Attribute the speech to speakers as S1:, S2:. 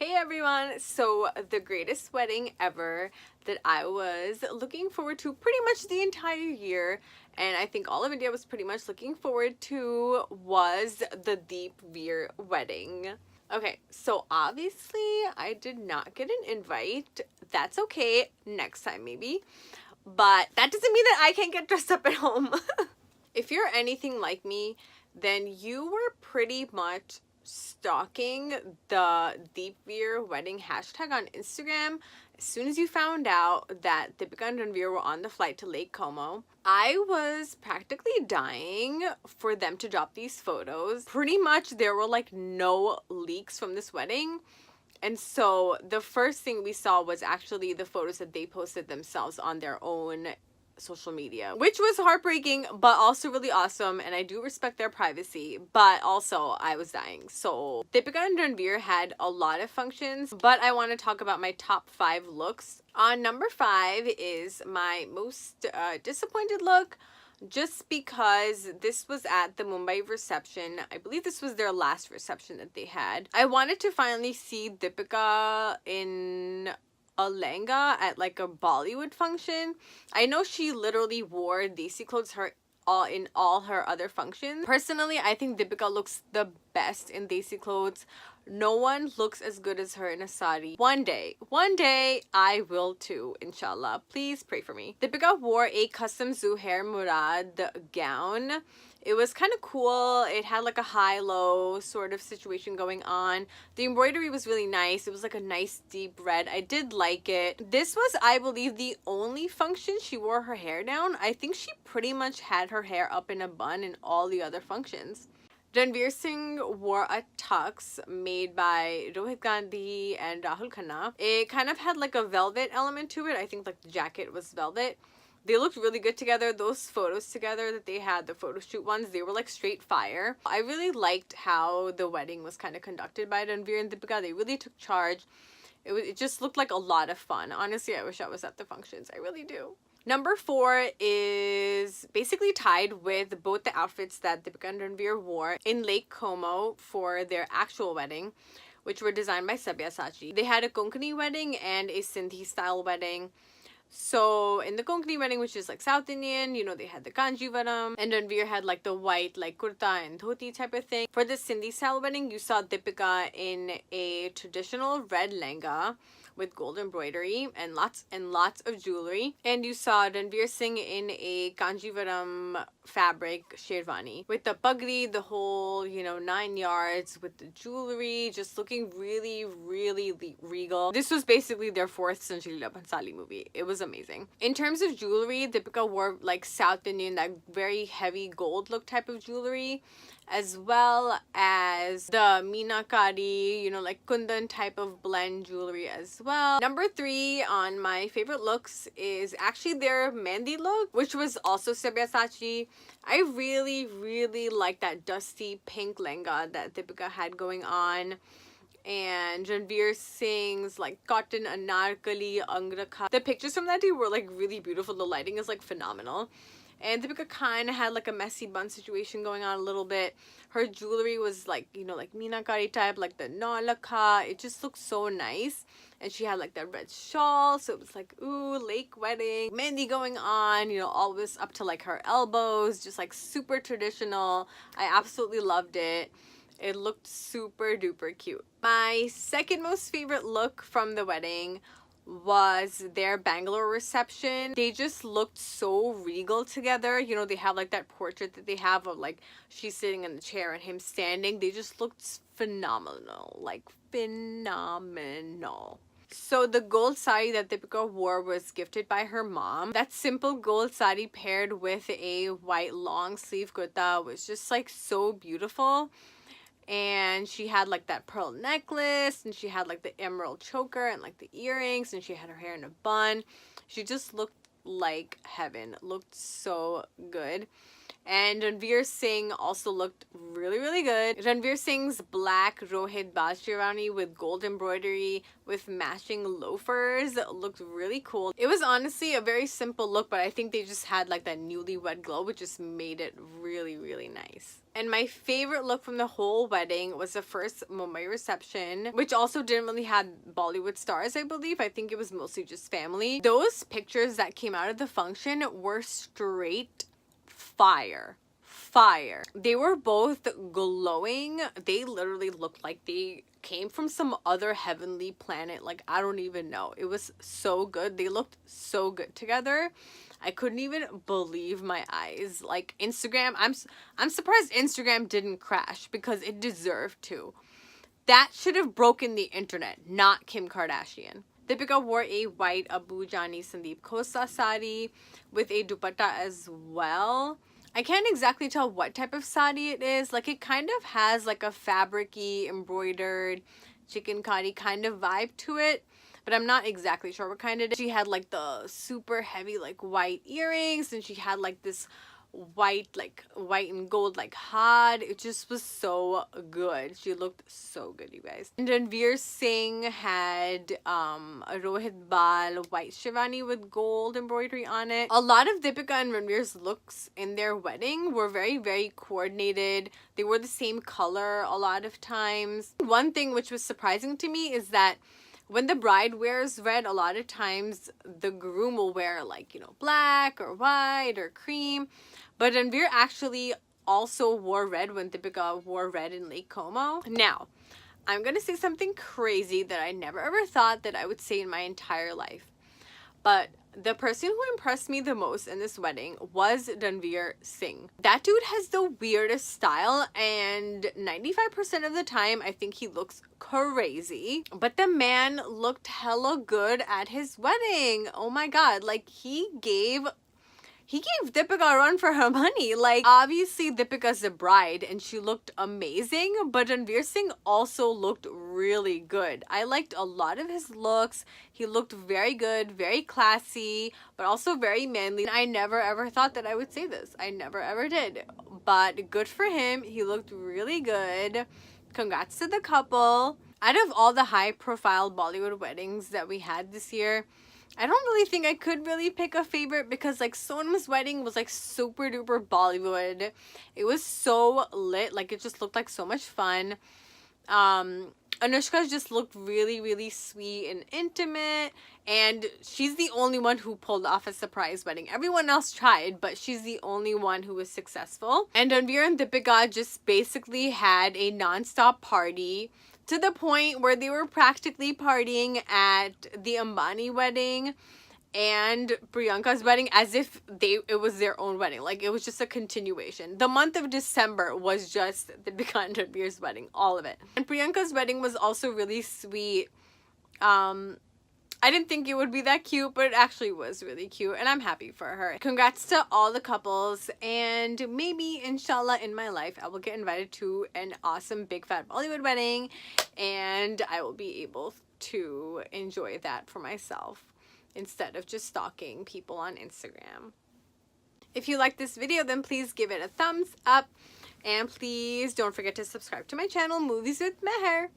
S1: Hey everyone! So the greatest wedding ever that I was looking forward to pretty much the entire year, and I think all of India was pretty much looking forward to, was the DeepVeer wedding. Okay, so obviously I did not get an invite. That's okay, next time maybe. But that doesn't mean that I can't get dressed up at home. If you're anything like me, then you were pretty much stalking the DeepVeer wedding hashtag on Instagram as soon as you found out that Deepika and Ranveer were on the flight to Lake Como. I was practically dying for them to drop these photos. Pretty much there were like no leaks from this wedding. And so the first thing we saw was actually the photos that they posted themselves on their own social media, which was heartbreaking but also really awesome, and I do respect their privacy, but also I was dying. So Deepika and Ranveer had a lot of functions, but I want to talk about my top 5 looks. On number 5 is my most disappointed look, just because this was at the Mumbai reception. I believe this was their last reception that they had. I wanted to finally see Deepika in a lehenga at like a Bollywood function. I know she literally wore desi clothes in all her other functions. Personally, I think Deepika looks the best in desi clothes. No one looks as good as her in a sari. One day I will too, inshallah. Please pray for me. Deepika wore a custom Zuhair Murad gown. It was kind of cool. It had like a high-low sort of situation going on. The embroidery was really nice. It was like a nice deep red. I did like it. This was, I believe, the only function she wore her hair down. I think she pretty much had her hair up in a bun in all the other functions. Ranveer Singh wore a tux made by Rohit Gandhi and Rahul Khanna. It kind of had like a velvet element to it. I think like the jacket was velvet. They looked really good together. Those photos together that they had, the photo shoot ones, they were like straight fire. I really liked how the wedding was kind of conducted by Ranveer and Deepika. They really took charge. It just looked like a lot of fun. Honestly, I wish I was at the functions. I really do. Number 4 is basically tied with both the outfits that Deepika and Ranveer wore in Lake Como for their actual wedding, which were designed by Sabyasachi. They had a Konkani wedding and a Sindhi style wedding. So in the Konkani wedding, which is like South Indian, you know, they had the Kanjivaram, and Ranveer had like the white like kurta and dhoti type of thing. For the Sindhi style wedding, you saw Deepika in a traditional red lehenga with gold embroidery and lots of jewelry, and you saw Ranveer Singh in a Kanjivaram fabric sherwani with the pagri, the whole, you know, 9 yards with the jewelry, just looking really regal. This was basically their 4th Sanjay Leela Bhansali movie. It was amazing. In terms of jewelry, Deepika wore like South Indian, that very heavy gold look type of jewelry, as well as the meenakari, you know, like kundan type of blend jewelry as well. Number 3 on my favorite looks is actually their mehndi look, which was also Sabyasachi. I really like that dusty pink lehenga that Deepika had going on. And Ranveer Singh's like cotton anarkali angrakha. The pictures from that day were like really beautiful. The lighting is like phenomenal. And Deepika kind of had like a messy bun situation going on a little bit. Her jewelry was like, you know, like meenakari type, like the nalakha. It just looked so nice. And she had like that red shawl, so it was like, ooh, lake wedding. Mehndi going on, you know, always up to like her elbows, just like super traditional. I absolutely loved it. It looked super duper cute. My second most favorite look from the wedding was their Bangalore reception. They just looked so regal together. You know, they have like that portrait that they have of like she's sitting in the chair and him standing. They just looked phenomenal, like phenomenal. So the gold sari that Deepika wore was gifted by her mom. That simple gold sari paired with a white long sleeve kurta was just like so beautiful. And she had like that pearl necklace, and she had like the emerald choker and like the earrings, and she had her hair in a bun. She just looked like heaven. Looked so good. And Ranveer Singh also looked really, really good. Ranveer Singh's black Rohit Bal Sherwani with gold embroidery with matching loafers looked really cool. It was honestly a very simple look, but I think they just had like that newlywed glow, which just made it really, really nice. And my favorite look from the whole wedding was the first Mumbai reception, which also didn't really have Bollywood stars, I believe. I think it was mostly just family. Those pictures that came out of the function were straight fire. Fire. They were both glowing. They literally looked like they came from some other heavenly planet. Like, I don't even know. It was so good. They looked so good together. I couldn't even believe my eyes. Like, Instagram, I'm surprised Instagram didn't crash because it deserved to. That should have broken the internet, not Kim Kardashian. Deepika wore a white Abu Jani Sandeep Khosa sari with a dupatta as well. I can't exactly tell what type of sari it is. Like, it kind of has like a fabric-y, embroidered, chikankari kind of vibe to it. But I'm not exactly sure what kind it is. She had like the super heavy like white earrings, and she had like this white and gold like had. It just was so good. She looked so good, you guys. And Ranveer Singh had a Rohit Bal white Shivani with gold embroidery on it. A lot of Deepika and Ranveer's looks in their wedding were very, very coordinated. They were the same color a lot of times. One thing which was surprising to me is that when the bride wears red, a lot of times the groom will wear like, you know, black or white or cream. But Ranveer actually also wore red when Deepika wore red in Lake Como. Now, I'm going to say something crazy that I never ever thought that I would say in my entire life. But the person who impressed me the most in this wedding was Ranveer Singh. That dude has the weirdest style, and 95% of the time I think he looks crazy. But the man looked hella good at his wedding. Oh my god, like he gave Deepika a run for her money. Like, obviously Deepika's the bride and she looked amazing, but Ranveer Singh also looked really good. I liked a lot of his looks. He looked very good, very classy, but also very manly. I never ever thought that I would say this. I never ever did. But good for him. He looked really good. Congrats to the couple. Out of all the high profile Bollywood weddings that we had this year, I don't really think I could really pick a favorite because like Sonam's wedding was like super duper Bollywood. It was so lit. Like, it just looked like so much fun. Anushka's just looked really, really sweet and intimate, and she's the only one who pulled off a surprise wedding. Everyone else tried, but she's the only one who was successful. And Ranveer and Deepika just basically had a non-stop party, to the point where they were practically partying at the Ambani wedding and Priyanka's wedding as if it was their own wedding. Like, it was just a continuation. The month of December was just Deepika and Ranveer's wedding, all of it. And Priyanka's wedding was also really sweet. I didn't think it would be that cute, but it actually was really cute, and I'm happy for her. Congrats to all the couples, and maybe, inshallah, in my life, I will get invited to an awesome big fat Bollywood wedding, and I will be able to enjoy that for myself instead of just stalking people on Instagram. If you like this video, then please give it a thumbs up, and please don't forget to subscribe to my channel, Movies with Meher.